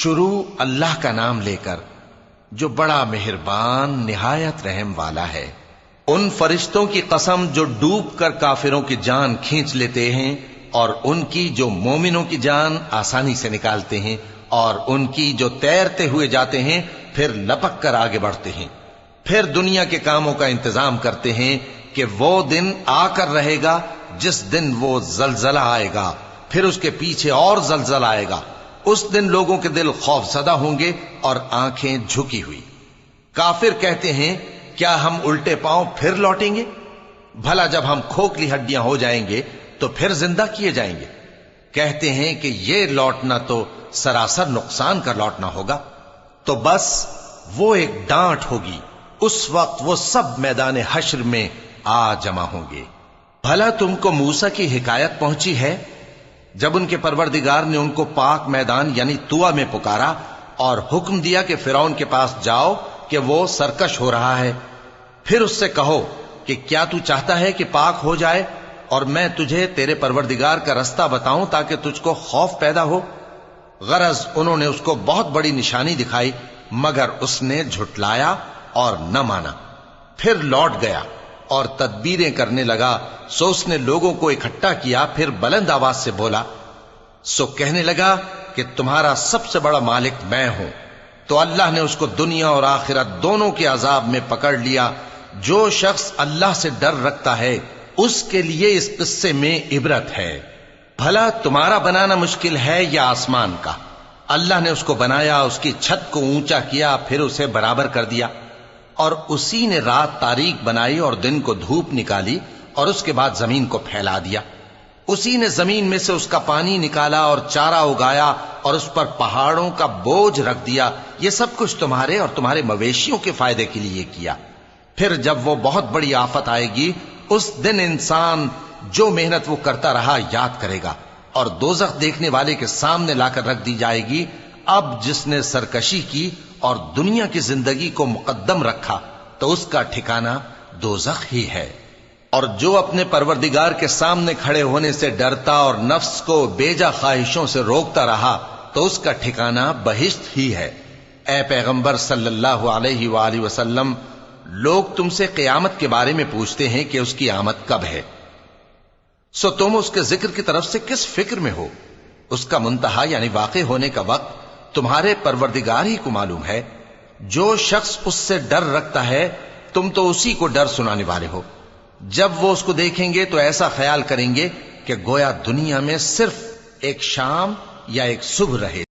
شروع اللہ کا نام لے کر جو بڑا مہربان نہایت رحم والا ہے۔ ان فرشتوں کی قسم جو ڈوب کر کافروں کی جان کھینچ لیتے ہیں، اور ان کی جو مومنوں کی جان آسانی سے نکالتے ہیں، اور ان کی جو تیرتے ہوئے جاتے ہیں پھر لپک کر آگے بڑھتے ہیں، پھر دنیا کے کاموں کا انتظام کرتے ہیں کہ وہ دن آ کر رہے گا جس دن وہ زلزلہ آئے گا، پھر اس کے پیچھے اور زلزلہ آئے گا۔ اس دن لوگوں کے دل خوف زدہ ہوں گے اور آنکھیں جھکی ہوئی۔ کافر کہتے ہیں کیا ہم الٹے پاؤں پھر لوٹیں گے؟ بھلا جب ہم کھوکھلی ہڈیاں ہو جائیں گے تو پھر زندہ کیے جائیں گے؟ کہتے ہیں کہ یہ لوٹنا تو سراسر نقصان کا لوٹنا ہوگا۔ تو بس وہ ایک ڈانٹ ہوگی، اس وقت وہ سب میدان حشر میں آ جمع ہوں گے۔ بھلا تم کو موسیٰ کی حکایت پہنچی ہے جب ان کے پروردگار نے ان کو پاک میدان یعنی طویٰ میں پکارا اور حکم دیا کہ فرعون کے پاس جاؤ کہ وہ سرکش ہو رہا ہے، پھر اس سے کہو کہ کیا تو چاہتا ہے کہ پاک ہو جائے اور میں تجھے تیرے پروردگار کا رستہ بتاؤں تاکہ تجھ کو خوف پیدا ہو؟ غرض انہوں نے اس کو بہت بڑی نشانی دکھائی مگر اس نے جھٹلایا اور نہ مانا، پھر لوٹ گیا اور تدبیریں کرنے لگا۔ سو اس نے لوگوں کو اکٹھا کیا، پھر بلند آواز سے بولا، سو کہنے لگا کہ تمہارا سب سے بڑا مالک میں ہوں۔ تو اللہ نے اس کو دنیا اور آخرت دونوں کے عذاب میں پکڑ لیا۔ جو شخص اللہ سے ڈر رکھتا ہے اس کے لیے اس قصے میں عبرت ہے۔ بھلا تمہارا بنانا مشکل ہے یا آسمان کا؟ اللہ نے اس کو بنایا، اس کی چھت کو اونچا کیا، پھر اسے برابر کر دیا، اور اسی نے رات تاریک بنائی اور دن کو دھوپ نکالی، اور اس کے بعد زمین کو پھیلا دیا۔ اسی نے زمین میں سے اس کا پانی نکالا اور چارہ اگایا اور اس پر پہاڑوں کا بوجھ رکھ دیا۔ یہ سب کچھ تمہارے اور تمہارے مویشیوں کے فائدے کے لیے کیا۔ پھر جب وہ بہت بڑی آفت آئے گی اس دن انسان جو محنت وہ کرتا رہا یاد کرے گا، اور دوزخ دیکھنے والے کے سامنے لا کر رکھ دی جائے گی۔ اب جس نے سرکشی کی اور دنیا کی زندگی کو مقدم رکھا تو اس کا ٹھکانہ دوزخ ہی ہے، اور جو اپنے پروردگار کے سامنے کھڑے ہونے سے ڈرتا اور نفس کو بیجا خواہشوں سے روکتا رہا تو اس کا ٹھکانہ بہشت ہی ہے۔ اے پیغمبر صلی اللہ علیہ وآلہ وسلم، لوگ تم سے قیامت کے بارے میں پوچھتے ہیں کہ اس کی آمد کب ہے، سو تم اس کے ذکر کی طرف سے کس فکر میں ہو؟ اس کا منتہا یعنی واقع ہونے کا وقت تمہارے پروردگار ہی کو معلوم ہے۔ جو شخص اس سے ڈر رکھتا ہے تم تو اسی کو ڈر سنانے والے ہو۔ جب وہ اس کو دیکھیں گے تو ایسا خیال کریں گے کہ گویا دنیا میں صرف ایک شام یا ایک صبح رہے۔